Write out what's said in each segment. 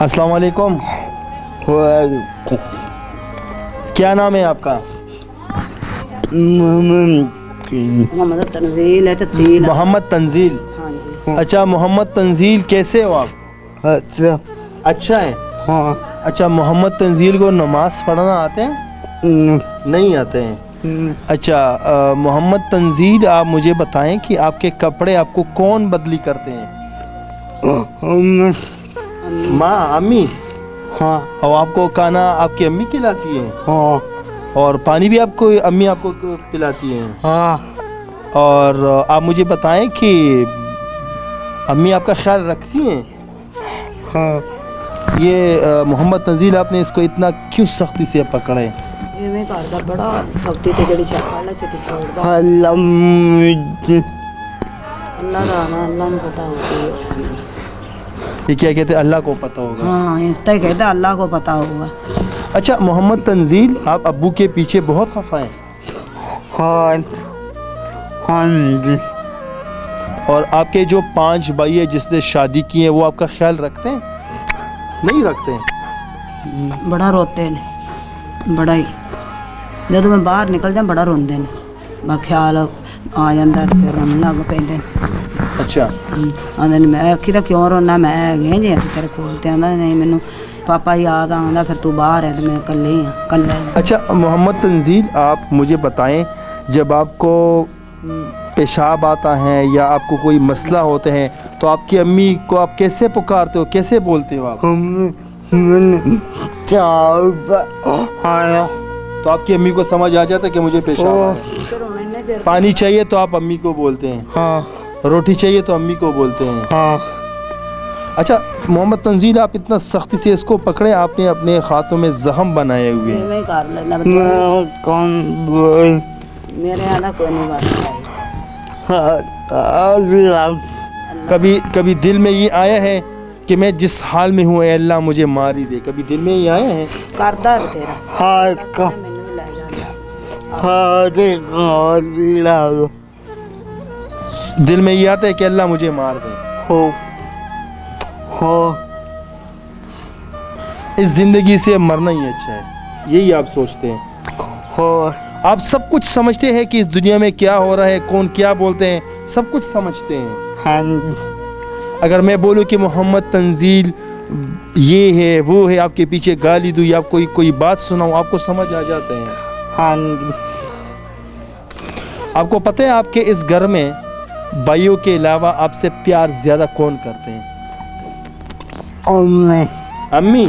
अस्सलाम वालेकुम। क्या नाम है आपका? मोहम्मद तंजील है। तंजील। मोहम्मद तंजील। हाँ जी। अच्छा मोहम्मद तंजील, कैसे हो आप? अच्छा। अच्छा है। हाँ। अच्छा मोहम्मद तंजील को नमाज पढ़ना आते हैं? नहीं आते हैं। अच्छा मोहम्मद तंजील, आप मुझे बताएं कि आपके कपड़े आपको कौन बदली करते हैं? माँ, अम्मी? हाँ। और आपको खाना आपकी अम्मी खिलाती है? हाँ। और पानी भी आपको अम्मी आपको पिलाती हैं? हाँ। और आप मुझे बताएं कि अम्मी आपका ख्याल रखती हैं? हाँ। ये मोहम्मद तंजील, आपने इसको इतना क्यों सख्ती से पकड़ा है? ये मैं घर का बड़ा सख्ती ते जड़ी छाला छती छोड़दा। अल्लाह का आना अल्लाह को पता होती है। ये क्या कहते हैं, अल्लाह को पता होगा? हाँ, इतना कहता अल्लाह को पता होगा। अच्छा मोहम्मद तंजील, आप अब्बू के पीछे बहुत खफा हैं? हाँ। हाँ जी। और आपके जो 5 भाई है जिसने शादी की है, वो आपका ख्याल रखते हैं? नहीं रखते हैं? बड़ा रोते ने, बड़ा ही। जब मैं बाहर निकल जा बड़ा रोंदे ने, मैं ख्याल आ जाता तो फिर रोन लग पैंदे। अच्छा। आंदे ने मैं आखी क्यों रोना, मैं है जी तेरे कोल ते आंदा नहीं मैनू पापा याद आंदा, फिर तू बाहर है तो मैं कल्ले हाँ कल्ला ही। अच्छा मोहम्मद तंजील, आप मुझे बताएं, जब आपको पेशाब आता है या आपको कोई मसला होते हैं तो आपकी अम्मी को आप कैसे पुकारते हो, कैसे बोलते हो आप? तो आपकी अम्मी को समझ आ जाता है कि मुझे पेशाब आ रहा है। पानी चाहिए तो आप अम्मी को बोलते हैं? हाँ। रोटी चाहिए तो अम्मी को बोलते हैं? हाँ। अच्छा मोहम्मद तंजील, आप इतना सख्ती से इसको पकड़े, आपने अपने हाथों में जख्म बनाए हुए हैं। मैं कर लेना कौन बोल? मेरे आना कोई नहीं बात। कभी दिल में ये आया है कि मैं जिस हाल में हूँ अल्लाह मुझे मार ही दे? कभी दिल में ये आया है? करदा है तेरा। हाँ का। मैंने भी ले जाना। हाँ देखो दिल में ये आता है कि अल्लाह मुझे मार दे? हो इस ज़िंदगी से मरना ही अच्छा है, यही आप सोचते हैं? हो। आप सब कुछ समझते हैं कि इस दुनिया में क्या हो रहा है, कौन क्या बोलते हैं, सब कुछ समझते हैं? हाँ। अगर मैं बोलूँ कि मोहम्मद तंजील ये है वो है, आपके पीछे गाली दूँ या कोई बात सुनाऊँ, आपको समझ आ जाते हैं? हाँ। आपको पता है आपके इस घर में भाइयों के अलावा आपसे प्यार ज़्यादा कौन करते हैं? अम्मी।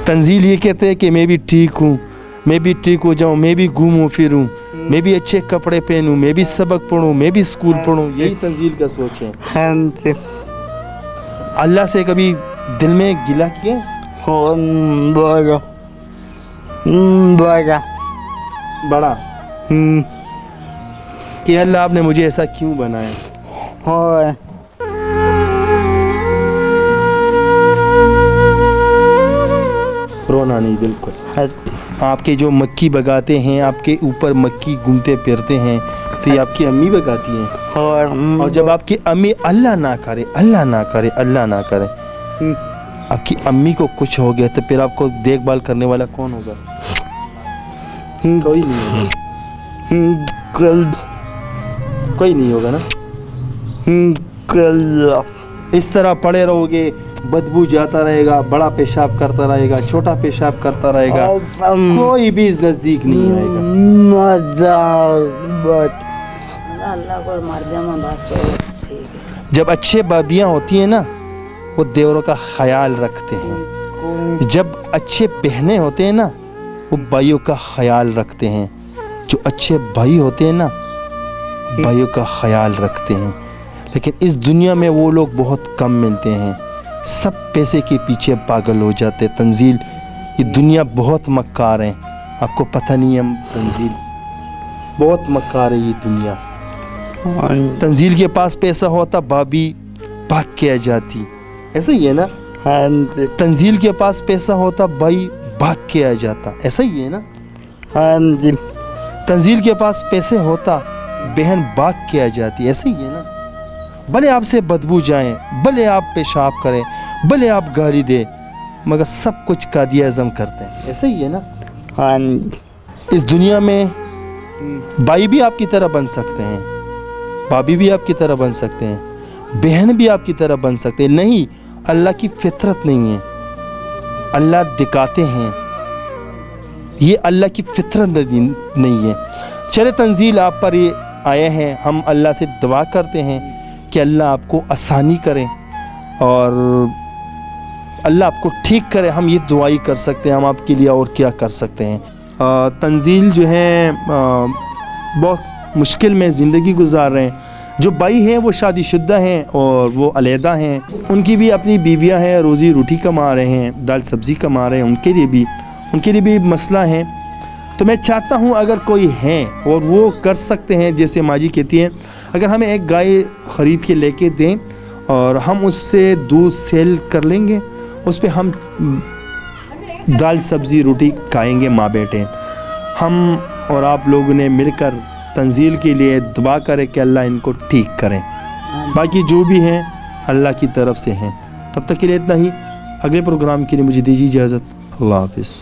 तंजील ये कहते हैं कि मैं भी ठीक हूँ, मैं भी ठीक हो जाऊँ, मैं भी घूमूं फिरूं, मैं भी अच्छे कपड़े पहनूं, मैं भी सबक पढ़ूं, मैं भी स्कूल पढ़ूं, यही तंजील का सोच है। अल्लाह से कभी दिल में गिला किया? बड़ा कि अल्लाह आपने मुझे ऐसा क्यों बनाया? रोना नहीं, बिल्कुल। आपके जो मक्खी भगाते हैं, आपके ऊपर मक्खी घूमते फिरते हैं, तो ये आपकी अम्मी भगाती हैं। और जब आपकी अम्मी अल्लाह ना करे, अल्लाह ना करे, अल्लाह ना करे, आपकी अम्मी को कुछ हो गया तो फिर आपको देखभाल करने वाला कौन होगा? कोई नहीं होगा। कोई नहीं होगा ना? इस तरह पड़े रहोगे, बदबू जाता रहेगा, बड़ा पेशाब करता रहेगा, छोटा पेशाब करता रहेगा, कोई भी इस नज़दीक नहीं आएगा। अल्लाह को मार दे मैं बस ठीक है। जब अच्छे भाभियाँ होती हैं ना, वो देवरों का ख्याल रखते हैं। जब अच्छे बहनें होते हैं ना, वो भाइयों का ख्याल रखते हैं। जो अच्छे भाई होते हैं ना, भाइयों का ख्याल रखते हैं। लेकिन इस दुनिया में वो लोग बहुत कम मिलते हैं, सब पैसे के पीछे पागल हो जाते। तंजील, ये दुनिया बहुत मक्कार है, आपको पता नहीं है तंजील, बहुत मक्कार है ये दुनिया। तंजील के पास पैसा होता भाभी भाग के आ जाती, ऐसा ही है ना? तंजील के पास पैसा होता भाई भाग के आ जाता, ऐसा ही है ना? तंजील के पास पैसे होता बहन भाग के आ जाती, ऐसा ही है ना? भले आपसे बदबू जाएं, भले आप पेशाब करें, भले आप गाली दें, मगर सब कुछ कादिया आज़म करते हैं। ऐसा ही है ना? हाँ जी। इस दुनिया में भाई भी आपकी तरह बन सकते हैं, भाभी भी आपकी तरह बन सकते हैं, बहन भी आपकी तरह बन सकते हैं। नहीं, अल्लाह की फितरत नहीं है, अल्लाह दिखाते हैं, ये अल्लाह की फितरत नहीं है। चले तंजील आप पर ये आए हैं, हम अल्लाह से दुआ करते हैं कि अल्लाह आपको आसानी करें और अल्लाह आपको ठीक करे। हम ये दुआ ही कर सकते हैं, हम आपके लिए और क्या कर सकते हैं। तंजील जो है बहुत मुश्किल में ज़िंदगी गुजार रहे हैं। जो भाई हैं वो शादीशुदा हैं और वो अलहदा हैं, उनकी भी अपनी बीवियां हैं, रोज़ी रोटी कमा रहे हैं, दाल सब्ज़ी कमा रहे हैं, उनके लिए भी मसला है। तो मैं चाहता हूँ अगर कोई है और वो कर सकते हैं, जैसे माँ जी कहती हैं, अगर हमें एक गाय ख़रीद के लेके दें और हम उससे दूध सेल कर लेंगे, उस पर हम दाल सब्ज़ी रोटी खाएंगे माँ बेटे। हम और आप लोगों ने मिलकर तंजील के लिए दुआ करें कि अल्लाह इनको ठीक करें। बाकी जो भी हैं अल्लाह की तरफ से हैं। तब तक के लिए इतना ही। अगले प्रोग्राम के लिए मुझे दीजिए इजाज़त। अल्लाह हाफ़िज़।